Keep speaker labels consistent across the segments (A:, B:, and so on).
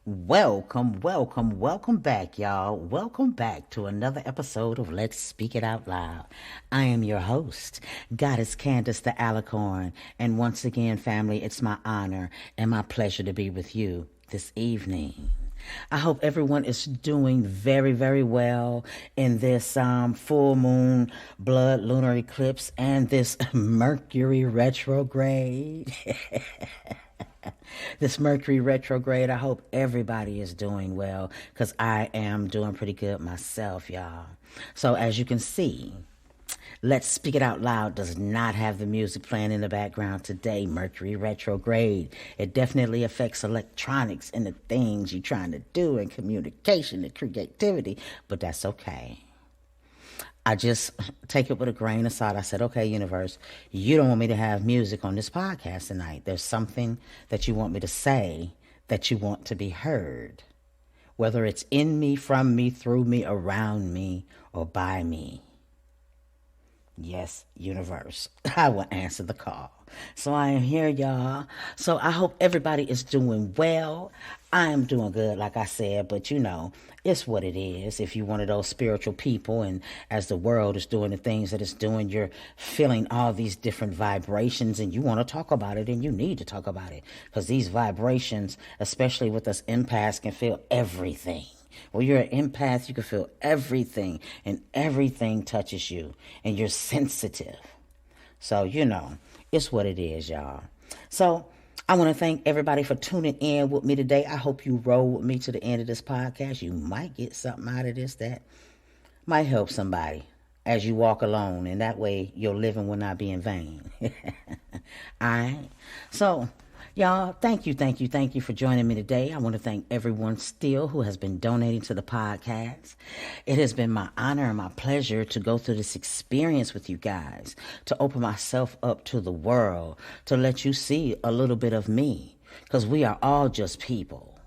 A: Welcome back, y'all. Welcome back to another episode of Let's Speak It Out Loud. I am your host, Goddess Candace the Alicorn, and once again, family, it's my honor and my pleasure to be with you this evening. I hope everyone is doing very, very well in this full moon blood lunar eclipse and this Mercury retrograde. This Mercury retrograde, I hope everybody is doing well because I am doing pretty good myself, y'all. So as you can see, Let's Speak It Out Loud does not have the music playing in the background today. Mercury retrograde. It definitely affects electronics and the things you're trying to do and communication and creativity, but that's okay. I just take it with a grain of salt. I said, okay, universe, you don't want me to have music on this podcast tonight. There's something that you want me to say that you want to be heard, whether it's in me, from me, through me, around me, or by me. Yes, universe, I will answer the call. So I am here, y'all. So I hope everybody is doing well. I am doing good, like I said, but you know, it's what it is. If you're one of those spiritual people, and as the world is doing the things that it's doing, you're feeling all these different vibrations and you want to talk about it, and you need to talk about it because these vibrations, especially with us empaths, can feel everything. When you're an empath, you can feel everything, and everything touches you, and you're sensitive. So, you know, it's what it is, y'all. So, I want to thank everybody for tuning in with me today. I hope you roll with me to the end of this podcast. You might get something out of this that might help somebody as you walk alone, and that way your living will not be in vain. All right? So, y'all, thank you for joining me today. I want to thank everyone still who has been donating to the podcast. It has been my honor and my pleasure to go through this experience with you guys, to open myself up to the world, to let you see a little bit of me, because we are all just people.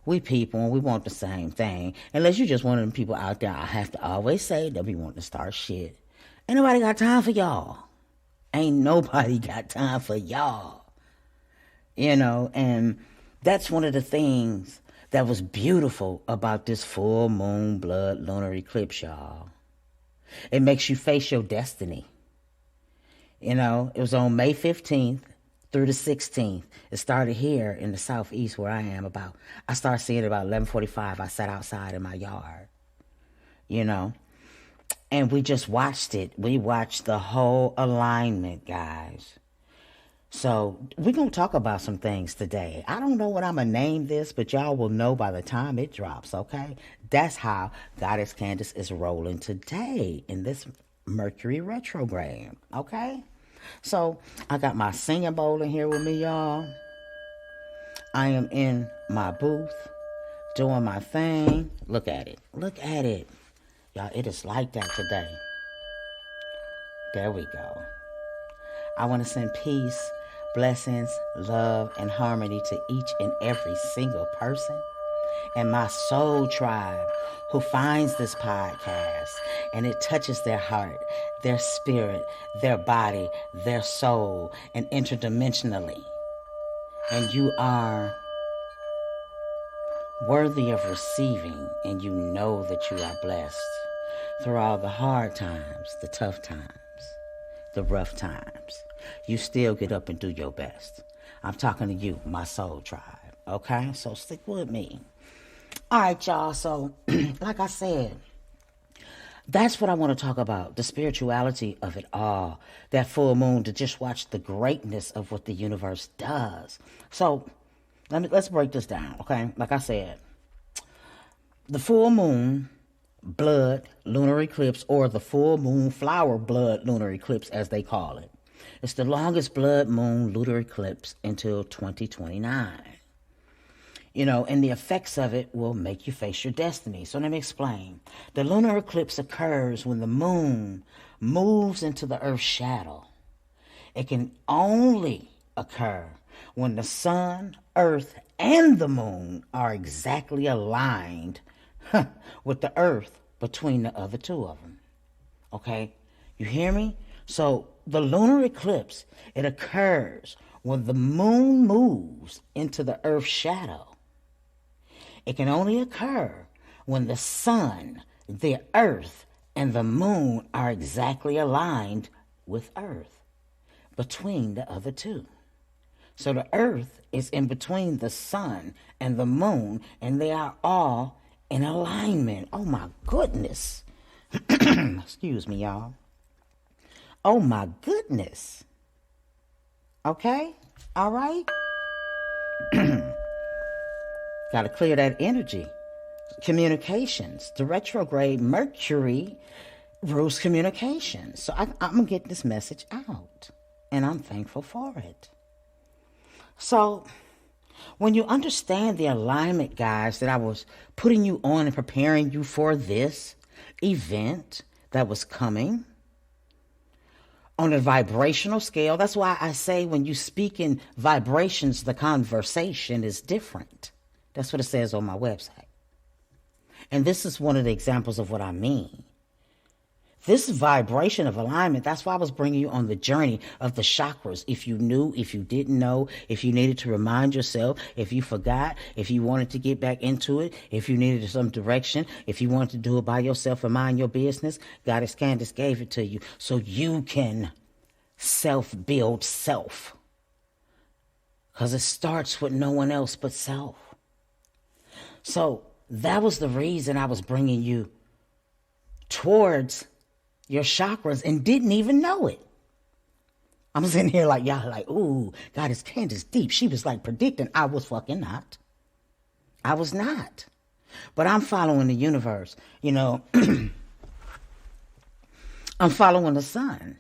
A: We people, and we want the same thing. Unless you're just one of them people out there, I have to always say, that be wanting to start shit. Ain't nobody got time for y'all. Ain't nobody got time for y'all. You know, and that's one of the things that was beautiful about this full moon blood lunar eclipse, y'all. It makes you face your destiny. You know, it was on May 15th through the 16th. It started here in the southeast where I am. I started seeing it about 11:45. I sat outside in my yard, you know, and we just watched it. We watched the whole alignment, guys. So we're going to talk about some things today. I don't know what I'm going to name this, but y'all will know by the time it drops, okay? That's how Goddess Candace is rolling today in this Mercury retrograde, okay? So I got my singing bowl in here with me, y'all. I am in my booth doing my thing. Look at it. Look at it. Y'all, it is like that today. There we go. I want to send peace, blessings, love, and harmony to each and every single person and my soul tribe who finds this podcast and it touches their heart, their spirit, their body, their soul, and interdimensionally. And you are worthy of receiving, and you know that you are blessed through all the hard times, the tough times, the rough times. You still get up and do your best. I'm talking to you, my soul tribe. Okay? So stick with me. All right, y'all. So, like I said, that's what I want to talk about. The spirituality of it all. That full moon, to just watch the greatness of what the universe does. So, let's break this down, okay? Like I said, the full moon blood lunar eclipse, or the full moon flower blood lunar eclipse as they call it. It's the longest blood moon lunar eclipse until 2029. You know, and the effects of it will make you face your destiny. So let me explain. The lunar eclipse occurs when the moon moves into the Earth's shadow. It can only occur when the sun, Earth, and the moon are exactly aligned with the Earth between the other two of them. Okay? You hear me? So the lunar eclipse, it occurs when the moon moves into the Earth's shadow. It can only occur when the sun, the earth, and the moon are exactly aligned with earth between the other two. So the earth is in between the sun and the moon, and they are all in alignment. Oh my goodness. Excuse me, y'all. Oh my goodness. Okay? All right? Got to clear that energy. Communications. The retrograde Mercury rules communications. So I'm going to get this message out. And I'm thankful for it. So when you understand the alignment, guys, that I was putting you on and preparing you for this event that was coming on a vibrational scale. That's why I say when you speak in vibrations, the conversation is different. That's what it says on my website. And this is one of the examples of what I mean. This vibration of alignment, that's why I was bringing you on the journey of the chakras. If you knew, if you didn't know, if you needed to remind yourself, if you forgot, if you wanted to get back into it, if you needed some direction, if you wanted to do it by yourself and mind your business, Goddess Candace gave it to you so you can self-build self. Because it starts with no one else but self. So that was the reason I was bringing you towards your chakras and didn't even know it. I'm sitting here like, y'all like, ooh, Goddess Candace deep. She was like predicting. I was fucking not. I was not. But I'm following the universe. You know, I'm following the sun.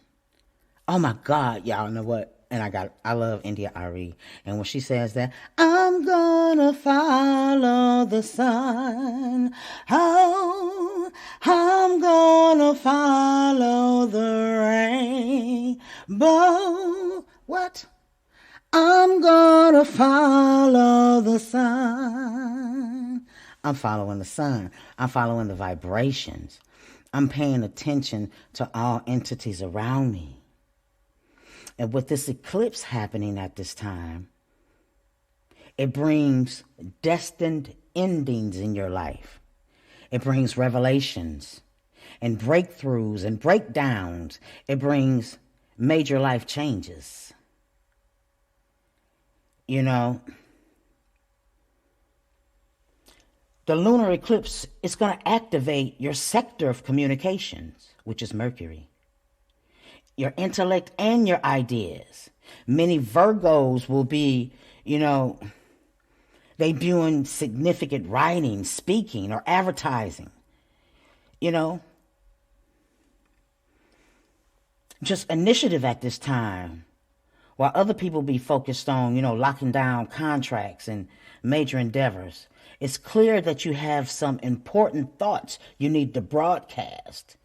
A: Oh my God, y'all know what? And I love India Ari. And when she says that, I'm gonna follow the sun. Oh, I'm gonna follow the rainbow. What? I'm gonna follow the sun. I'm following the sun. I'm following the vibrations. I'm paying attention to all entities around me. And with this eclipse happening at this time, it brings destined endings in your life. It brings revelations and breakthroughs and breakdowns. It brings major life changes. You know, the lunar eclipse is going to activate your sector of communications, which is Mercury. Your intellect and your ideas. Many Virgos will be, you know, debuting significant writing, speaking, or advertising. You know, just initiative at this time. While other people be focused on, you know, locking down contracts and major endeavors. It's clear that you have some important thoughts you need to broadcast.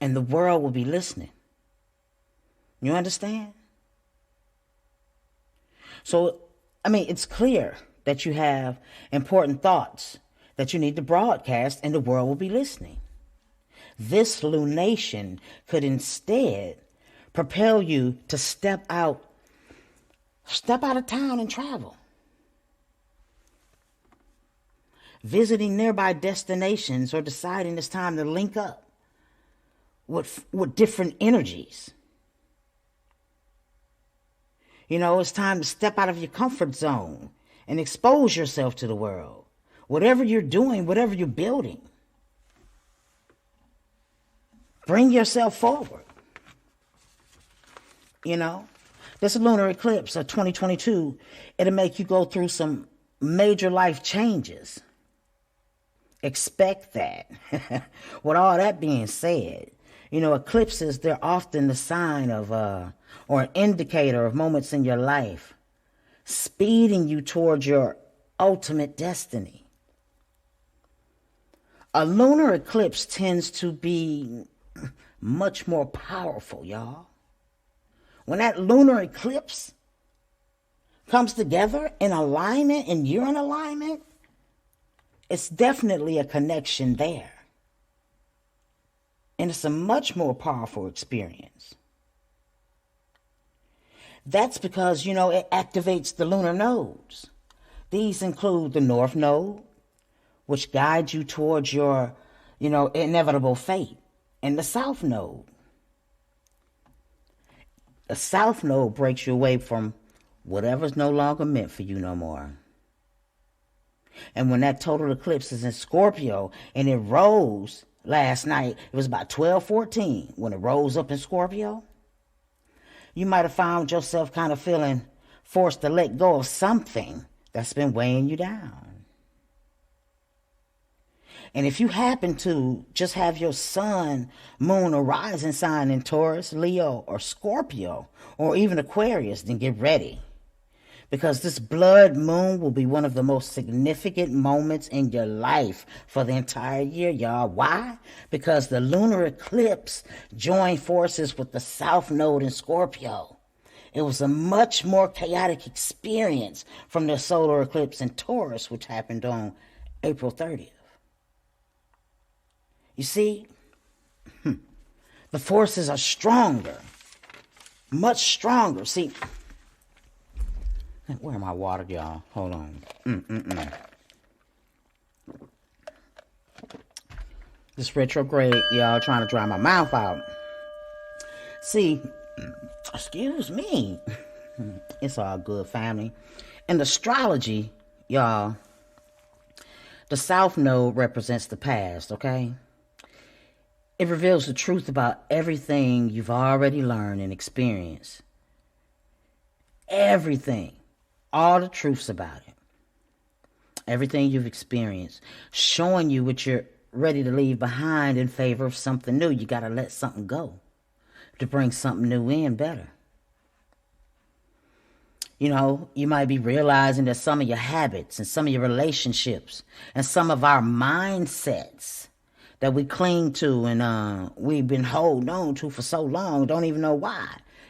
A: And the world will be listening. You understand? So, I mean, it's clear that you have important thoughts that you need to broadcast and the world will be listening. This lunation could instead propel you to step out of town and travel. Visiting nearby destinations or deciding it's time to link up with different energies. You know, it's time to step out of your comfort zone and expose yourself to the world. Whatever you're doing, whatever you're building, bring yourself forward. You know, this lunar eclipse of 2022, it'll make you go through some major life changes. Expect that. With all that being said, you know, eclipses, they're often the sign of, or an indicator of moments in your life, speeding you towards your ultimate destiny. A lunar eclipse tends to be much more powerful, y'all. When that lunar eclipse comes together in alignment and you're in alignment, it's definitely a connection there. And it's a much more powerful experience. That's because, you know, it activates the lunar nodes. These include the North Node, which guides you towards your, inevitable fate, and the South Node. The South Node breaks you away from whatever's no longer meant for you no more. And when that total eclipse is in Scorpio and it rose last night, it was about 12:14 when it rose up in Scorpio, you might have found yourself kind of feeling forced to let go of something that's been weighing you down. And if you happen to just have your sun, moon, or rising sign in Taurus, Leo, or Scorpio, or even Aquarius, then get ready. Because this blood moon will be one of the most significant moments in your life for the entire year, y'all. Why? Because the lunar eclipse joined forces with the South Node in Scorpio. It was a much more chaotic experience from the solar eclipse in Taurus, which happened on April 30th. You see, the forces are stronger, much stronger. See, where am I water, y'all? Hold on. This retrograde, y'all, trying to dry my mouth out. See, excuse me. It's all good, family. In astrology, y'all, the South Node represents the past, okay? It reveals the truth about everything you've already learned and experienced. Everything. All the truths about it. Everything you've experienced. Showing you what you're ready to leave behind in favor of something new. You got to let something go to bring something new in better. You might be realizing that some of your habits and some of your relationships and some of our mindsets that we cling to and we've been holding on to for so long, don't even know why.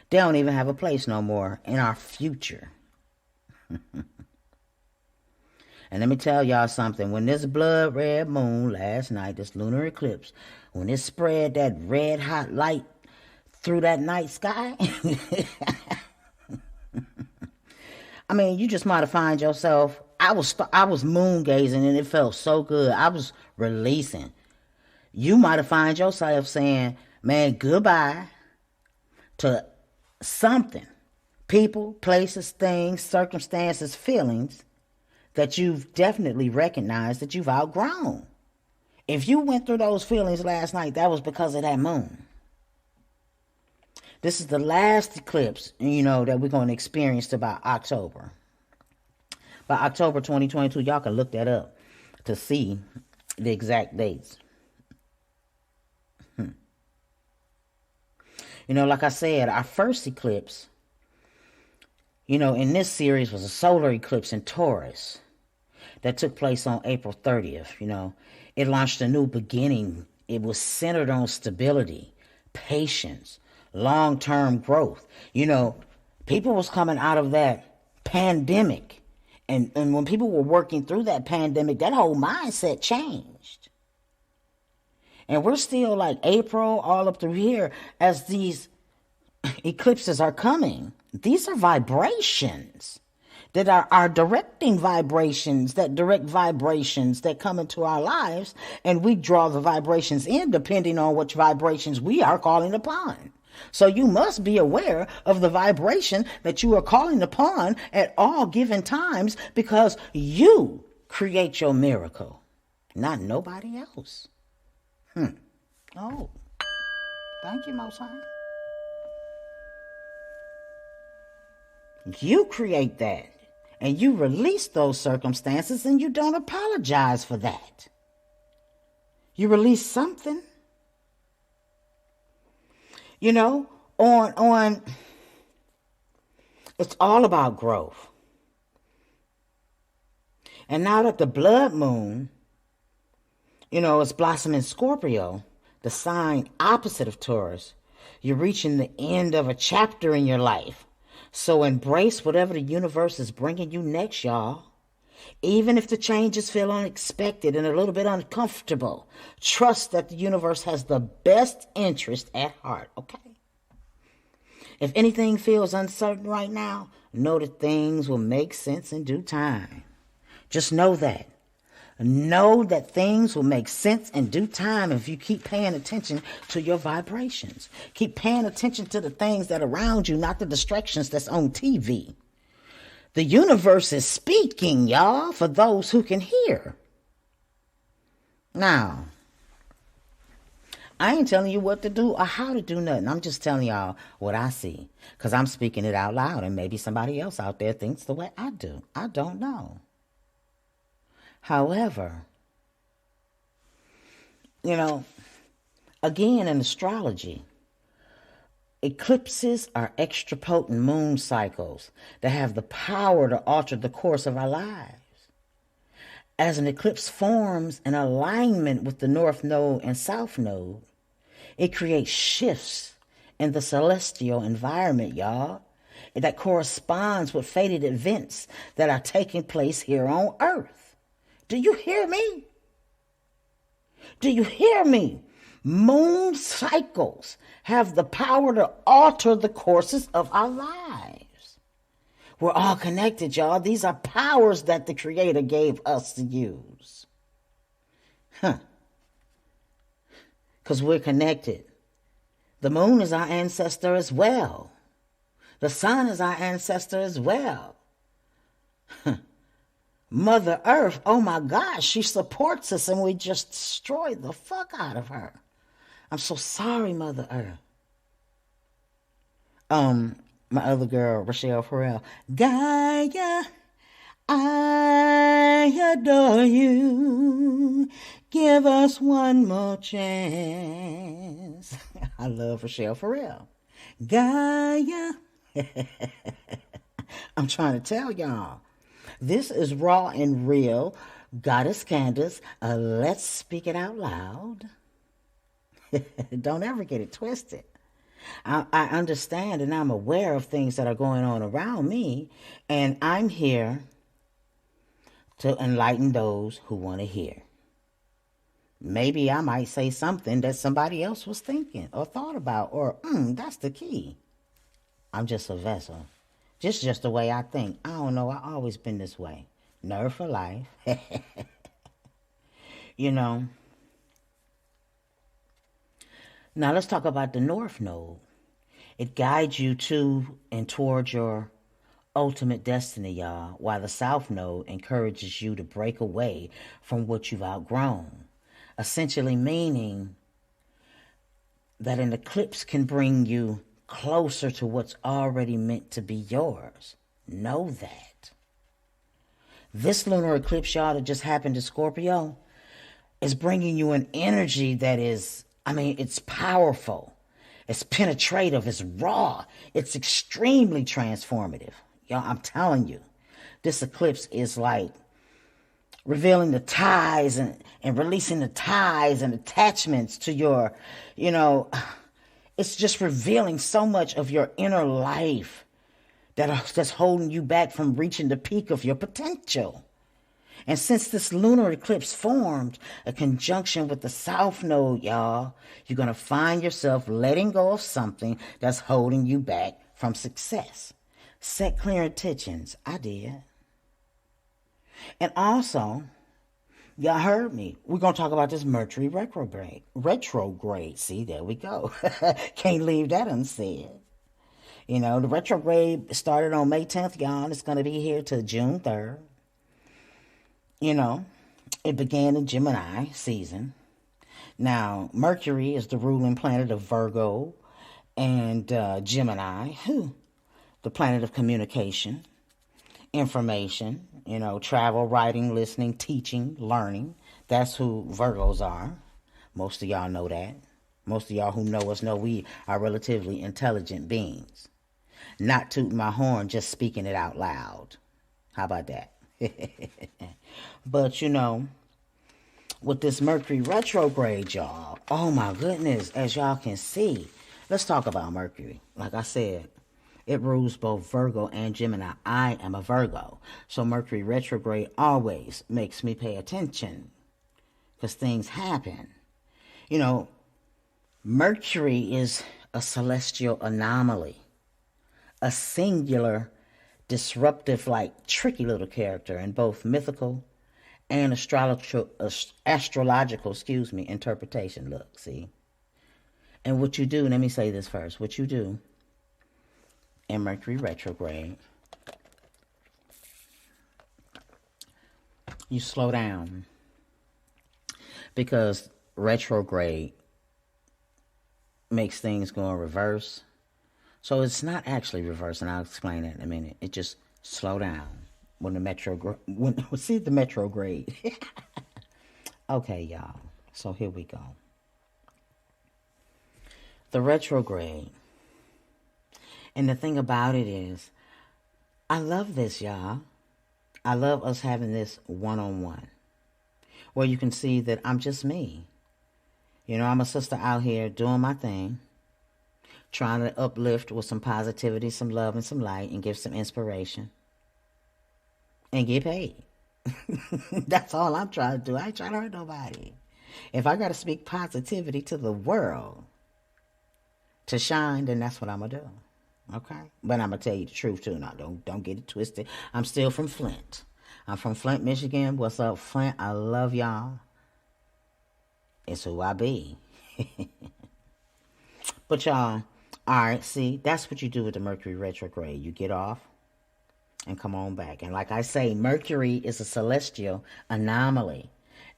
A: They don't even have a place no more in our future. And let me tell y'all something. When this blood red moon last night, this lunar eclipse, when it spread that red hot light through that night sky, I mean, you just might have found yourself, I was moon gazing and it felt so good. I was releasing. You might have found yourself saying, man, goodbye to something. People, places, things, circumstances, feelings that you've definitely recognized that you've outgrown. If you went through those feelings last night, that was because of that moon. This is the last eclipse, that we're going to experience to about October. By October 2022, y'all can look that up to see the exact dates. Like I said, our first eclipse, in this series was a solar eclipse in Taurus that took place on April 30th. It launched a new beginning. It was centered on stability, patience, long-term growth. People was coming out of that pandemic. And when people were working through that pandemic, that whole mindset changed. And we're still like April, all up through here, as these eclipses are coming. These are vibrations that are our directing vibrations, that direct vibrations that come into our lives. And we draw the vibrations in depending on which vibrations we are calling upon. So you must be aware of the vibration that you are calling upon at all given times, because you create your miracle, not nobody else. Oh, thank you, Most High. You create that, and you release those circumstances, and you don't apologize for that. You release something. On it's all about growth. And now that the blood moon, it's blossoming Scorpio, the sign opposite of Taurus, you're reaching the end of a chapter in your life. So embrace whatever the universe is bringing you next, y'all. Even if the changes feel unexpected and a little bit uncomfortable, trust that the universe has the best interest at heart, okay? If anything feels uncertain right now, know that things will make sense in due time. Just know that. Know that things will make sense in due time if you keep paying attention to your vibrations. Keep paying attention to the things that are around you, not the distractions that's on TV. The universe is speaking, y'all, for those who can hear. Now, I ain't telling you what to do or how to do nothing. I'm just telling y'all what I see, because I'm speaking it out loud, and maybe somebody else out there thinks the way I do. I don't know. However, again, in astrology, eclipses are extra potent moon cycles that have the power to alter the course of our lives. As an eclipse forms in alignment with the North Node and South Node, it creates shifts in the celestial environment, y'all, that corresponds with fated events that are taking place here on Earth. Do you hear me? Do you hear me? Moon cycles have the power to alter the courses of our lives. We're all connected, y'all. These are powers that the Creator gave us to use. Because we're connected. The moon is our ancestor as well. The sun is our ancestor as well. Mother Earth, oh my gosh, she supports us and we just destroyed the fuck out of her. I'm so sorry, Mother Earth. My other girl, Rochelle Farrell. Gaia, I adore you. Give us one more chance. I love Rochelle Farrell. Gaia. I'm trying to tell y'all. This is raw and real. Goddess Candace, let's speak it out loud. Don't ever get it twisted. I understand and I'm aware of things that are going on around me, and I'm here to enlighten those who want to hear. Maybe I might say something that somebody else was thinking or thought about, or that's the key. I'm just a vessel. Just the way I think. I don't know. I've always been this way. Nerve for life. Now let's talk about the North Node. It guides you to and towards your ultimate destiny, y'all, while the South Node encourages you to break away from what you've outgrown. Essentially meaning that an eclipse can bring you closer to what's already meant to be yours. Know that. This lunar eclipse, y'all, that just happened to Scorpio is bringing you an energy that is, it's powerful. It's penetrative. It's raw. It's extremely transformative. Y'all, I'm telling you, this eclipse is like revealing the ties and releasing the ties and attachments to your, it's just revealing so much of your inner life that's holding you back from reaching the peak of your potential. And since this lunar eclipse formed a conjunction with the South Node, y'all, you're going to find yourself letting go of something that's holding you back from success. Set clear intentions. I did. And also, y'all heard me. We're going to talk about this Mercury retrograde. See, there we go. Can't leave that unsaid. The retrograde started on May 10th, y'all. And it's going to be here till June 3rd. It began in Gemini season. Now, Mercury is the ruling planet of Virgo and Gemini, the planet of communication, information, travel, writing, listening, teaching, learning. That's who Virgos are. Most of y'all know that. Most of y'all who know us know we are relatively intelligent beings. Not tooting my horn, just speaking it out loud. How about that? But, with this Mercury retrograde, y'all, oh my goodness, as y'all can see, let's talk about Mercury. Like I said, it rules both Virgo and Gemini. I am a Virgo. So Mercury retrograde always makes me pay attention because things happen. Mercury is a celestial anomaly, a singular disruptive, like tricky little character in both mythical and astrological, interpretation. Look, see. And what you do, let me say this first, what you do in Mercury retrograde, you slow down, because retrograde makes things go in reverse. So it's not actually reverse, and I'll explain that in a minute. It just slow down when the retrograde. Okay, y'all. So here we go. The retrograde. And the thing about it is, I love this, y'all. I love us having this one-on-one, where you can see that I'm just me. You know, I'm a sister out here doing my thing, trying to uplift with some positivity, some love, and some light, and give some inspiration, and get paid. That's all I'm trying to do. I ain't trying to hurt nobody. If I got to speak positivity to the world to shine, then that's what I'm going to do. Okay? But I'm going to tell you the truth, too. Now, don't get it twisted. I'm still from Flint. I'm from Flint, Michigan. What's up, Flint? I love y'all. It's who I be. But y'all, all right, see, that's what you do with the Mercury retrograde. You get off and come on back. And like I say, Mercury is a celestial anomaly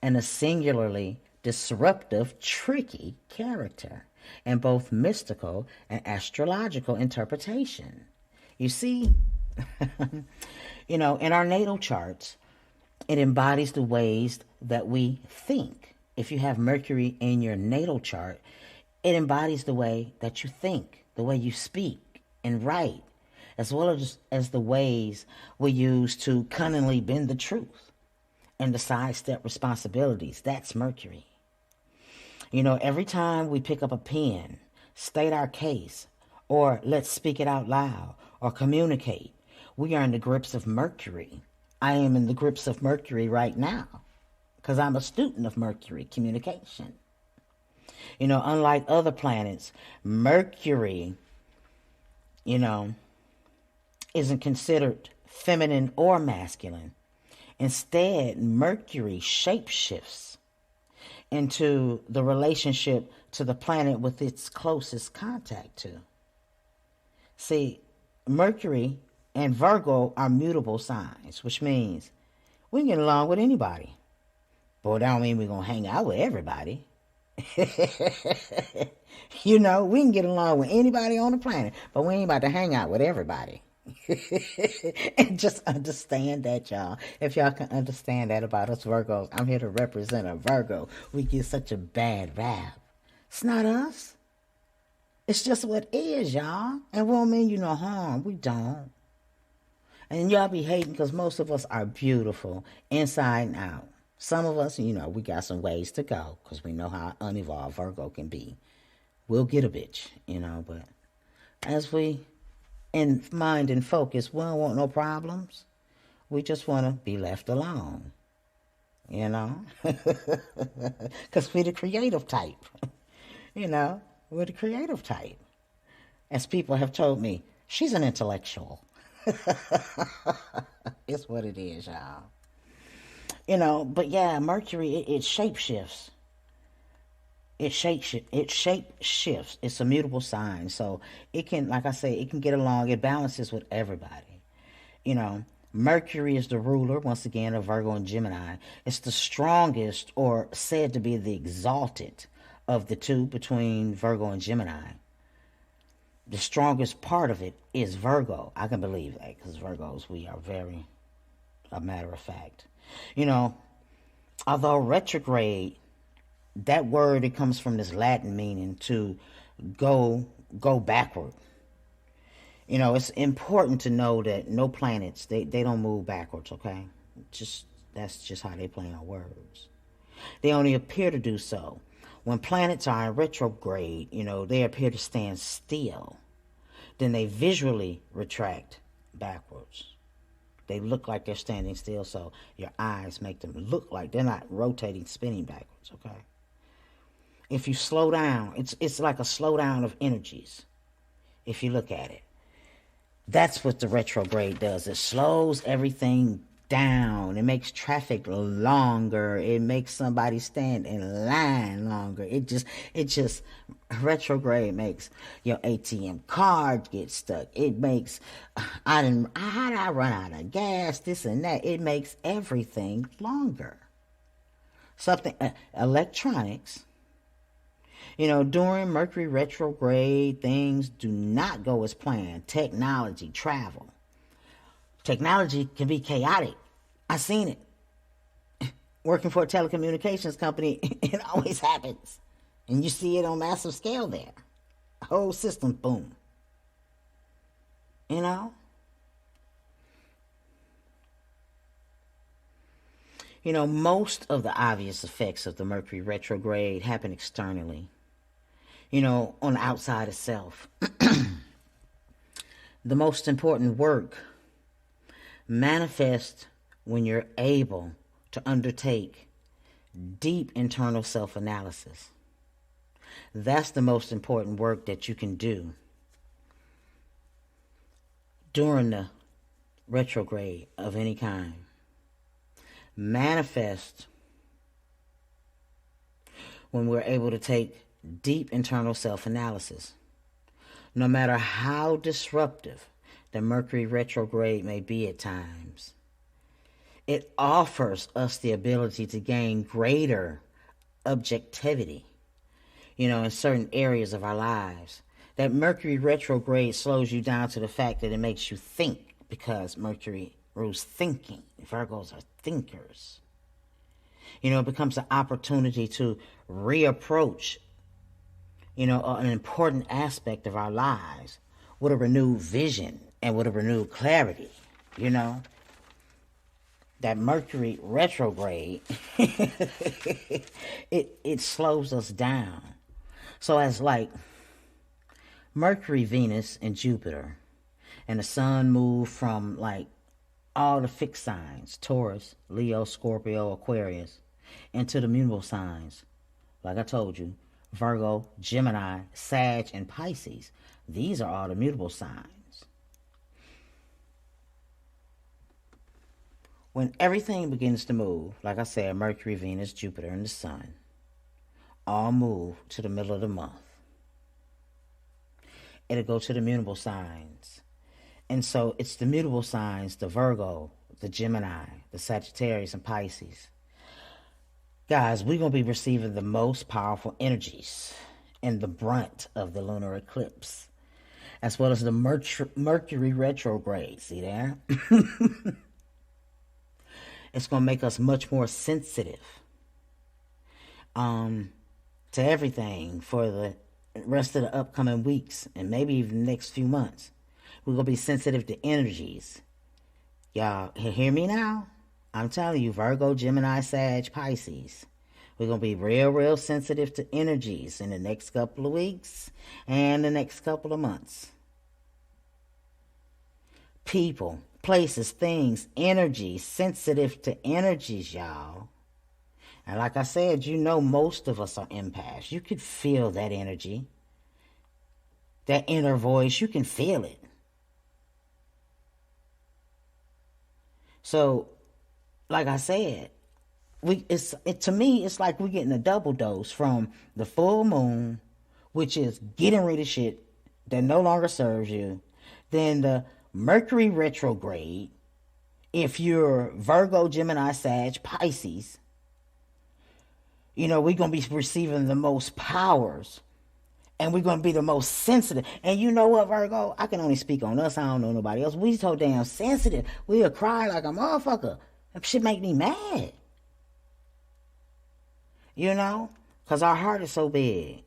A: and a singularly disruptive, tricky character in both mystical and astrological interpretation. You see, you know, in our natal charts, it embodies the ways that we think. If you have Mercury in your natal chart, it embodies the way that you think, the way you speak and write, as well as the ways we use to cunningly bend the truth and to sidestep responsibilities. That's Mercury. You know, every time we pick up a pen, state our case, or let's speak it out loud, or communicate, we are in the grips of Mercury. I am in the grips of Mercury right now, because I'm a student of Mercury communication. You know, unlike other planets, Mercury, you know, isn't considered feminine or masculine. Instead, Mercury shapeshifts into the relationship to the planet with its closest contact to. See, Mercury and Virgo are mutable signs, which means we can get along with anybody. But that don't mean we're going to hang out with everybody. You know, we can get along with anybody on the planet, but we ain't about to hang out with everybody. And just understand that, y'all. If y'all can understand that about us Virgos, I'm here to represent a Virgo. We get such a bad rap. It's not us. It's just what is, y'all. And we don't mean you no harm. We don't. And y'all be hating because most of us are beautiful inside and out. Some of us, you know, we got some ways to go because we know how unevolved Virgo can be. We'll get a bitch, you know, but as we in mind and focus, we don't want no problems. We just want to be left alone, you know, because we're the creative type, you know, we're the creative type. As people have told me, she's an intellectual. It's what it is, y'all. You know, but yeah, Mercury, it shapeshifts. It shape shifts. It's a mutable sign. So it can, like I say, it can get along. It balances with everybody. You know, Mercury is the ruler, once again, of Virgo and Gemini. It's the strongest, or said to be the exalted, of the two between Virgo and Gemini. The strongest part of it is Virgo. I can believe that because Virgos, we are very, a matter of fact. You know, although retrograde, that word, it comes from this Latin meaning to go backward. You know, it's important to know that no planets, they don't move backwards, okay? That's just how they play on words. They only appear to do so. When planets are in retrograde, you know, they appear to stand still. Then they visually retract backwards. They look like they're standing still, so your eyes make them look like they're not rotating, spinning backwards, okay? If you slow down, it's like a slowdown of energies, if you look at it. That's what the retrograde does. It slows everything down. It makes traffic longer. It makes somebody stand in line longer. It just retrograde makes your ATM card get stuck. It makes how did I run out of gas? This and that. It makes everything longer. Something electronics. During Mercury retrograde, things do not go as planned. Technology, travel. Technology can be chaotic. I've seen it. Working for a telecommunications company, it always happens. And you see it on massive scale there. Whole system, boom. Most of the obvious effects of the Mercury retrograde happen externally. On the outside itself. The most important work manifests when you're able to undertake deep internal self-analysis. That's the most important work that you can do during the retrograde of any kind. Manifest when we're able to take deep internal self-analysis. No matter how disruptive the Mercury retrograde may be at times, it offers us the ability to gain greater objectivity, in certain areas of our lives. That Mercury retrograde slows you down to the fact that it makes you think, because Mercury rules thinking. Virgos are thinkers. It becomes an opportunity to reapproach an important aspect of our lives with a renewed vision and with a renewed clarity. That Mercury retrograde, it slows us down. So as like Mercury, Venus, and Jupiter, and the sun move from like all the fixed signs, Taurus, Leo, Scorpio, Aquarius, into the mutable signs, like I told you, Virgo, Gemini, Sag, and Pisces. These are all the mutable signs. When everything begins to move, like I said, Mercury, Venus, Jupiter, and the Sun, all move to the middle of the month. It'll go to the mutable signs. And so it's the mutable signs, the Virgo, the Gemini, the Sagittarius, and Pisces. Guys, we're going to be receiving the most powerful energies and the brunt of the lunar eclipse, as well as the Mercury retrograde. See there? It's going to make us much more sensitive to everything for the rest of the upcoming weeks and maybe even the next few months. We're going to be sensitive to energies. Y'all hear me now? I'm telling you, Virgo, Gemini, Sag, Pisces. We're going to be real sensitive to energies in the next couple of weeks and the next couple of months. People, places, things, energy, sensitive to energies, y'all. And like I said, most of us are empaths. You could feel that energy. That inner voice, you can feel it. So, like I said, to me, it's like we're getting a double dose from the full moon, which is getting rid of shit that no longer serves you. Then the Mercury retrograde, if you're Virgo, Gemini, Sag, Pisces, we're going to be receiving the most powers. And we're going to be the most sensitive. And you know what, Virgo? I can only speak on us. I don't know nobody else. We so damn sensitive. We'll cry like a motherfucker. That shit make me mad. Because our heart is so big.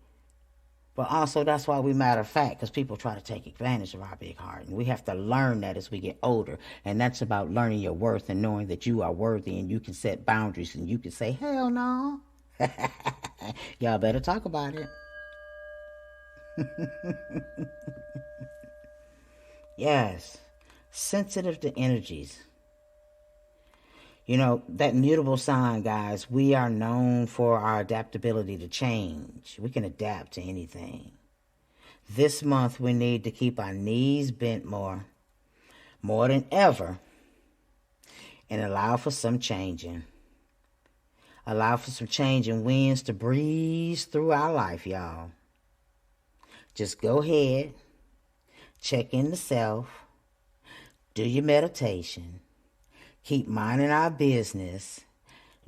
A: But also that's why we matter of fact. Because people try to take advantage of our big heart. And we have to learn that as we get older. And that's about learning your worth and knowing that you are worthy. And you can set boundaries. And you can say, hell no. Y'all better talk about it. Yes, sensitive to energies. That mutable sign, guys, we are known for our adaptability to change. We can adapt to anything. This month we need to keep our knees bent more more than ever and allow for some changing. Allow for some changing winds to breeze through our life, y'all. Just go ahead, check in the self, do your meditation, keep minding our business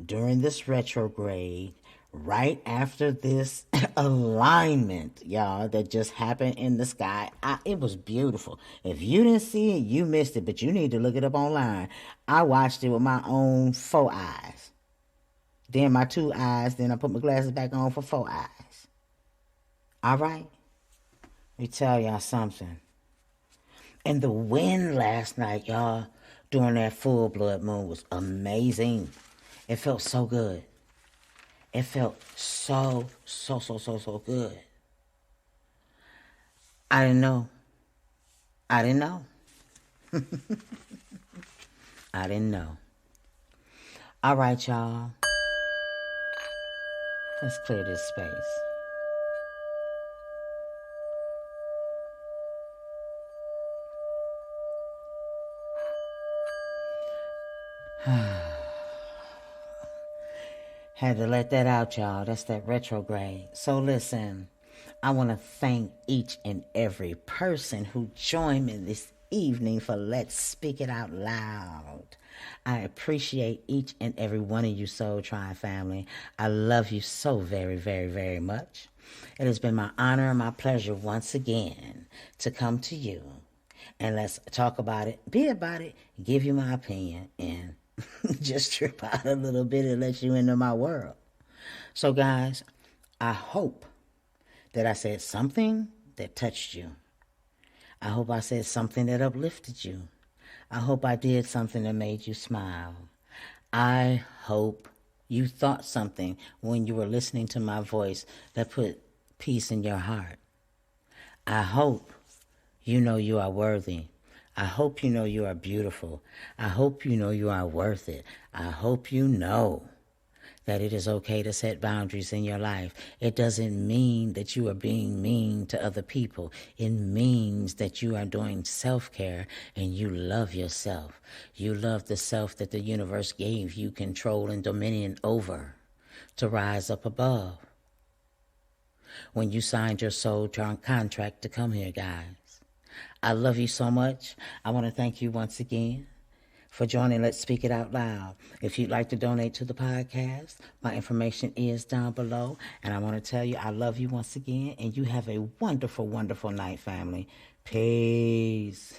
A: during this retrograde, right after this alignment, y'all, that just happened in the sky. It was beautiful. If you didn't see it, you missed it, but you need to look it up online. I watched it with my own 4 eyes. Then my 2 eyes, then I put my glasses back on for 4 eyes. All right? Let me tell y'all something. And the wind last night, y'all, during that full blood moon was amazing. It felt so good. It felt so good. I didn't know. I didn't know. I didn't know. All right, y'all. Let's clear this space. Had to let that out, y'all. That's that retrograde. So listen, I want to thank each and every person who joined me this evening for Let's Speak It Out Loud. I appreciate each and every one of you, Soul Tribe family. I love you so very, very, very much. It has been my honor and my pleasure once again to come to you and let's talk about it, be about it, give you my opinion, and just trip out a little bit and let you into my world. So guys, I hope that I said something that touched you. I hope I said something that uplifted you. I hope I did something that made you smile. I hope you thought something when you were listening to my voice that put peace in your heart. I hope you know you are worthy. I hope you know you are beautiful. I hope you know you are worth it. I hope you know that it is okay to set boundaries in your life. It doesn't mean that you are being mean to other people. It means that you are doing self-care and you love yourself. You love the self that the universe gave you control and dominion over to rise up above. When you signed your soul contract to come here, guys. I love you so much. I want to thank you once again for joining Let's Speak It Out Loud. If you'd like to donate to the podcast, my information is down below. And I want to tell you I love you once again. And you have a wonderful, wonderful night, family. Peace.